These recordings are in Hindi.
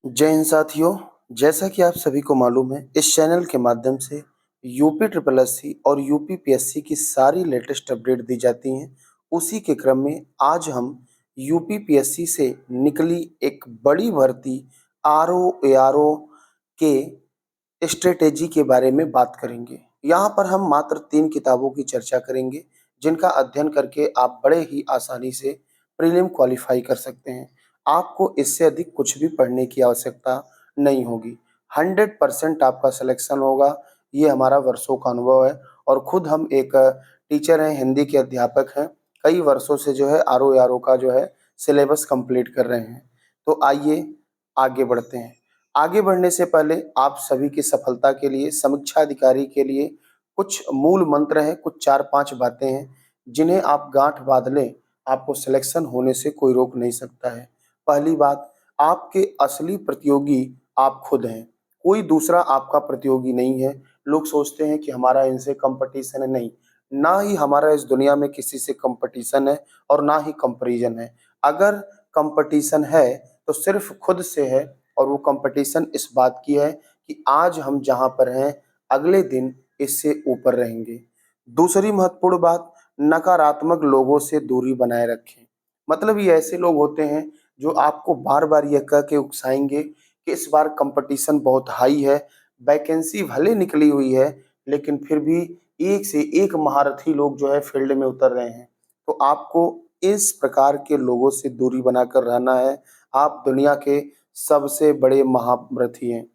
जय हिंद साथियों। जैसा कि आप सभी को मालूम है, इस चैनल के माध्यम से यूपी ट्रिपल एससी और यूपी पीएससी की सारी लेटेस्ट अपडेट दी जाती हैं। उसी के क्रम में आज हम यूपी पीएससी से निकली एक बड़ी भर्ती आरओ एआरओ के स्ट्रेटेजी के बारे में बात करेंगे। यहाँ पर हम मात्र 3 किताबों की चर्चा करेंगे, जिनका अध्ययन करके आप बड़े ही आसानी से प्रीलिम क्वालीफाई कर सकते हैं। आपको इससे अधिक कुछ भी पढ़ने की आवश्यकता नहीं होगी। 100% आपका सिलेक्शन होगा, ये हमारा वर्षों का अनुभव है और खुद हम एक टीचर हैं, हिंदी के अध्यापक हैं। कई वर्षों से जो है आरओ का जो है सिलेबस कंप्लीट कर रहे हैं। तो आइए आगे बढ़ते हैं। आगे बढ़ने से पहले आप सभी की सफलता के लिए, समीक्षा अधिकारी के लिए कुछ मूल मंत्र हैं, कुछ 4-5 बातें हैं, जिन्हें आप गांठ बांध लें, आपको सिलेक्शन होने से कोई रोक नहीं सकता है। पहली बात, आपके असली प्रतियोगी आप खुद हैं, कोई दूसरा आपका प्रतियोगी नहीं है। लोग सोचते हैं कि हमारा इनसे कंपटीशन है, नहीं, ना ही हमारा इस दुनिया में किसी से कंपटीशन है और ना ही कंपैरिजन है। अगर कंपटीशन है तो सिर्फ खुद से है और वो कंपटीशन इस बात की है कि आज हम जहाँ पर हैं, अगले दिन इससे ऊपर रहेंगे। दूसरी महत्वपूर्ण बात, नकारात्मक लोगों से दूरी बनाए रखें। मतलब ये ऐसे लोग होते हैं जो आपको बार-बार ये कह के उकसाएँगे कि इस बार कंपटीशन बहुत हाई है, वैकेंसी भले निकली हुई है, लेकिन फिर भी एक से एक महारथी लोग जो है फील्ड में उतर रहे हैं। तो आपको इस प्रकार के लोगों से दूरी बनाकर रहना है। आप दुनिया के सबसे बड़े महारथी हैं।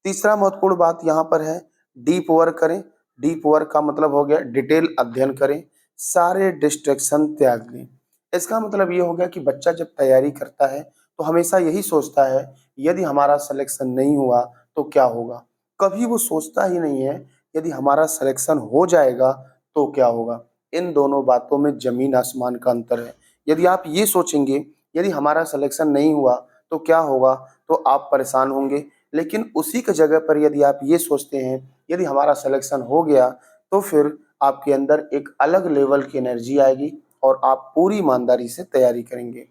तीसरा महत्वपूर्ण बात यहाँ पर है, डीप वर्क करें। डीप वर्क का मतलब हो गया डिटेल अध्ययन करें, सारे डिस्ट्रैक्शन त्याग दें। इसका मतलब ये हो गया कि बच्चा जब तैयारी करता है तो हमेशा यही सोचता है, यदि हमारा सिलेक्शन नहीं हुआ तो क्या होगा। कभी वो सोचता ही नहीं है यदि हमारा सिलेक्शन हो जाएगा तो क्या होगा। इन दोनों बातों में जमीन आसमान का अंतर है। यदि आप ये सोचेंगे यदि हमारा सिलेक्शन नहीं हुआ तो क्या होगा, तो आप परेशान होंगे। लेकिन उसी की जगह पर यदि आप ये सोचते हैं यदि हमारा सिलेक्शन हो गया तो फिर आपके अंदर एक अलग लेवल की एनर्जी आएगी और आप पूरी ईमानदारी से तैयारी करेंगे।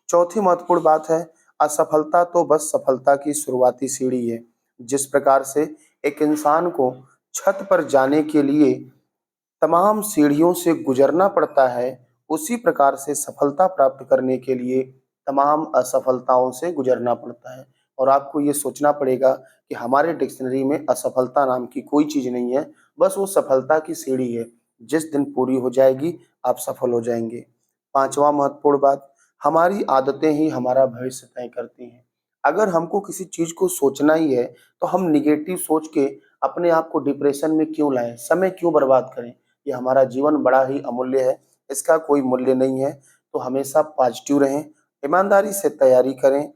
चौथी महत्वपूर्ण बात है, असफलता तो बस सफलता की शुरुआती सीढ़ी है। जिस प्रकार से एक इंसान को छत पर जाने के लिए तमाम सीढ़ियों से गुजरना पड़ता है, उसी प्रकार से सफलता प्राप्त करने के लिए तमाम असफलताओं से गुजरना पड़ता है। और आपको ये सोचना पड़ेगा कि हमारे डिक्शनरी में असफलता नाम की कोई चीज़ नहीं है, बस वो सफलता की सीढ़ी है। जिस दिन पूरी हो जाएगी, आप सफल हो जाएँगे। पाँचवाँ महत्वपूर्ण बात, हमारी आदतें ही हमारा भविष्य तय करती हैं। अगर हमको किसी चीज़ को सोचना ही है, तो हम नेगेटिव सोच के अपने आप को डिप्रेशन में क्यों लाएँ, समय क्यों बर्बाद करें? ये हमारा जीवन बड़ा ही अमूल्य है, इसका कोई मूल्य नहीं है। तो हमेशा पॉजिटिव रहें, ईमानदारी से तैयारी करें,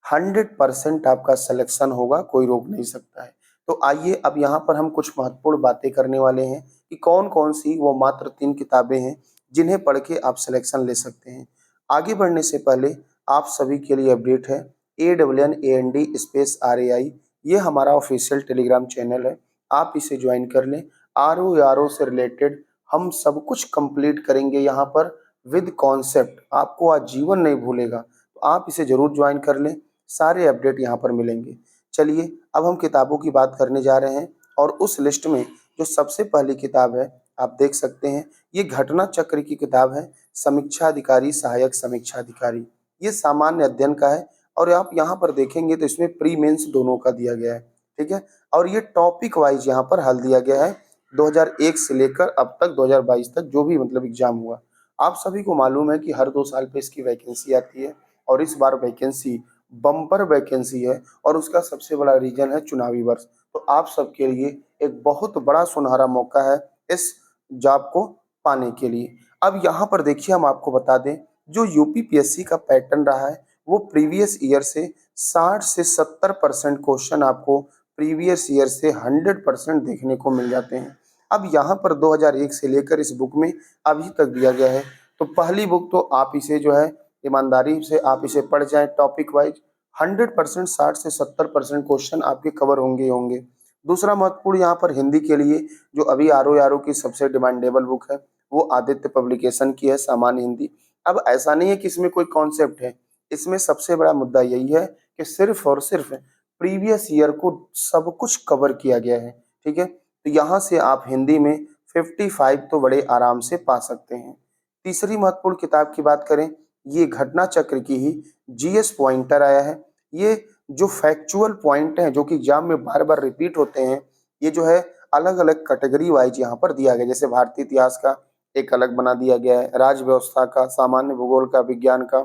100% आपका सिलेक्शन होगा, कोई रोक नहीं सकता है। तो आइए अब यहाँ पर हम कुछ महत्वपूर्ण बातें करने वाले हैं कि कौन-कौन सी वो मात्र 3 किताबें हैं, जिन्हें पढ़ के आप सिलेक्शन ले सकते हैं। आगे बढ़ने से पहले आप सभी के लिए अपडेट है, ANNAND स्पेस RAI, ये हमारा ऑफ़िशियल टेलीग्राम चैनल है, आप इसे जॉइन कर लें। आरओ से रिलेटेड हम सब कुछ कंप्लीट करेंगे यहाँ पर विद कॉन्सेप्ट, आपको आजीवन नहीं भूलेगा। तो आप इसे ज़रूर जॉइन कर लें, सारे अपडेट यहाँ पर मिलेंगे। चलिए अब हम किताबों की बात करने जा रहे हैं और उस लिस्ट में जो सबसे पहली किताब है, आप देख सकते हैं, ये घटना चक्र की किताब है, समीक्षा अधिकारी, सहायक समीक्षा अधिकारी। ये सामान्य अध्ययन का है और आप यहाँ पर देखेंगे तो इसमें प्री मेंस दोनों का दिया गया है, ठीक है? और ये टॉपिक वाइज यहाँ पर हल दिया गया है, 2001 से लेकर अब तक 2022 तक जो भी मतलब एग्जाम हुआ। आप सभी को मालूम है कि हर 2 साल पे इसकी वैकेंसी आती है और इस बार वैकेंसी बम्पर वैकेंसी है और उसका सबसे बड़ा रीज़न है चुनावी वर्ष। तो आप सबके लिए एक बहुत बड़ा सुनहरा मौका है इस जॉब को पाने के लिए। अब यहाँ पर देखिए हम आपको बता दें, जो यूपी पीएससी का पैटर्न रहा है, वो प्रीवियस ईयर से 60 से 70% क्वेश्चन आपको प्रीवियस ईयर से 100% देखने को मिल जाते हैं। अब यहाँ पर 2001 से लेकर इस बुक में अभी तक दिया गया है। तो पहली बुक तो आप इसे जो है ईमानदारी से आप इसे पढ़ जाएँ टॉपिक वाइज, 100% 60 से 70% क्वेश्चन आपके कवर होंगे ही होंगे। दूसरा महत्वपूर्ण यहाँ पर हिंदी के लिए जो अभी आरओ की सबसे डिमांडेबल बुक है, वो आदित्य पब्लिकेशन की है, सामान्य हिंदी। अब ऐसा नहीं है कि इसमें कोई कॉन्सेप्ट है, इसमें सबसे बड़ा मुद्दा यही है कि सिर्फ और सिर्फ प्रीवियस ईयर को सब कुछ कवर किया गया है। ठीक है, तो यहाँ से आप हिंदी में 55 तो बड़े आराम से पा सकते हैं। तीसरी महत्वपूर्ण किताब की बात करें, ये घटना चक्र की ही जीएस पॉइंटर आया है। ये जो फैक्चुअल पॉइंट हैं जो कि एग्जाम में बार बार रिपीट होते हैं, ये जो है अलग अलग कैटेगरी वाइज यहाँ पर दिया गया। जैसे भारतीय इतिहास का एक अलग बना दिया गया है, राज्य व्यवस्था का, सामान्य भूगोल का, विज्ञान का।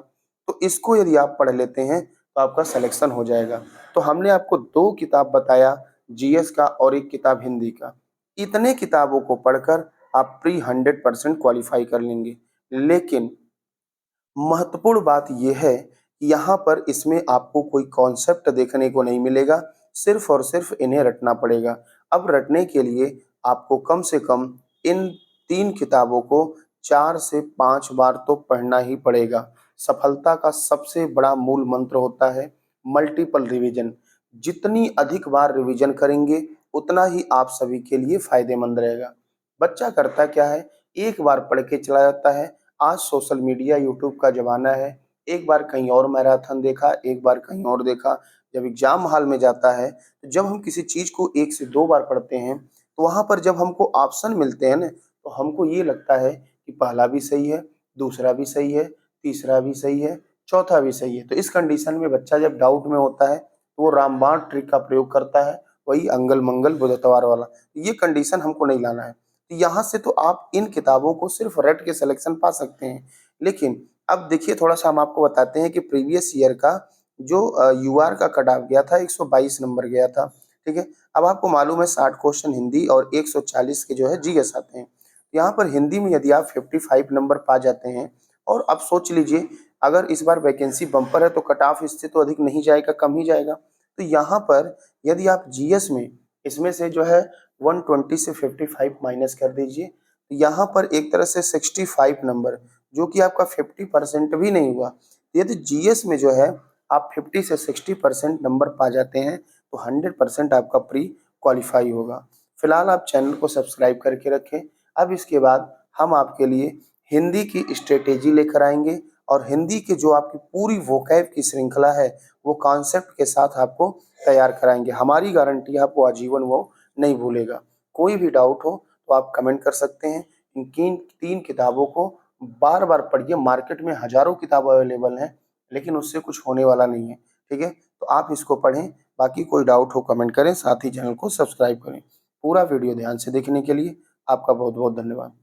तो इसको यदि आप पढ़ लेते हैं तो आपका सिलेक्शन हो जाएगा। तो हमने आपको 2 किताब बताया, जीएस का और एक किताब हिंदी का। इतने किताबों को पढ़कर आप प्री 100% क्वालिफाई कर लेंगे। लेकिन महत्वपूर्ण बात ये है कि यहाँ पर इसमें आपको कोई कॉन्सेप्ट देखने को नहीं मिलेगा, सिर्फ और सिर्फ इन्हें रटना पड़ेगा। अब रटने के लिए आपको कम से कम इन 3 किताबों को 4 से 5 बार तो पढ़ना ही पड़ेगा। सफलता का सबसे बड़ा मूल मंत्र होता है मल्टीपल रिवीजन। जितनी अधिक बार रिवीजन करेंगे, उतना ही आप सभी के लिए फायदेमंद रहेगा। बच्चा करता क्या है, एक बार पढ़ के चला जाता है। आज सोशल मीडिया, यूट्यूब का ज़माना है। एक बार कहीं और मैराथन देखा, एक बार कहीं और देखा। जब एग्ज़ाम हॉल में जाता है, तो जब हम किसी चीज़ को 1 से 2 बार पढ़ते हैं, तो वहाँ पर जब हमको ऑप्शन मिलते हैं ना, तो हमको ये लगता है कि पहला भी सही है, दूसरा भी सही है, तीसरा भी सही है, चौथा भी सही है। तो इस कंडीशन में बच्चा जब डाउट में होता है, तो वो रामबाण ट्रिक का प्रयोग करता है, वही अंगल-मंगल बुधत्वार वाला। ये कंडीशन हमको नहीं लाना है। तो यहाँ से तो आप इन किताबों को सिर्फ रट के सिलेक्शन पा सकते हैं। लेकिन अब देखिए, थोड़ा-सा हम आपको बताते हैं कि प्रीवियस ईयर का जो यूआर का कट ऑफ गया था, 122 नंबर गया था। ठीक है? अब आपको मालूम है 60 क्वेश्चन हिंदी और 140 के जो है जीएस आते हैं। यहाँ पर हिंदी में यदि आप 55 नंबर पा जाते हैं, और अब सोच लीजिए, अगर इस बार वैकेंसी बम्पर है तो कट ऑफ इससे तो अधिक नहीं जाएगा, कम ही जाएगा। तो यहाँ पर यदि आप जीएस में इसमें से जो है 120 से 55 माइनस कर दीजिए, तो यहाँ पर एक तरह से 65 नंबर, जो कि आपका 50% भी नहीं हुआ। यदि जीएस में जो है आप 50 से 60% नंबर पा जाते हैं, तो 100% आपका प्री क्वालिफाई होगा। फिलहाल आप चैनल को सब्सक्राइब करके रखें। अब इसके बाद हम आपके लिए हिंदी की स्ट्रेटेजी लेकर आएंगे, और हिंदी के जो आपकी पूरी वोकैब की श्रृंखला है, वो कॉन्सेप्ट के साथ आपको तैयार कराएंगे। हमारी गारंटी है आपको आजीवन वो नहीं भूलेगा। कोई भी डाउट हो तो आप कमेंट कर सकते हैं। इन 3 किताबों को बार बार पढ़िए। मार्केट में हजारों किताब अवेलेबल हैं, लेकिन उससे कुछ होने वाला नहीं है। ठीक है, तो आप इसको पढ़ें। बाकी कोई डाउट हो कमेंट करें, साथ ही चैनल को सब्सक्राइब करें। पूरा वीडियो ध्यान से देखने के लिए आपका बहुत बहुत धन्यवाद।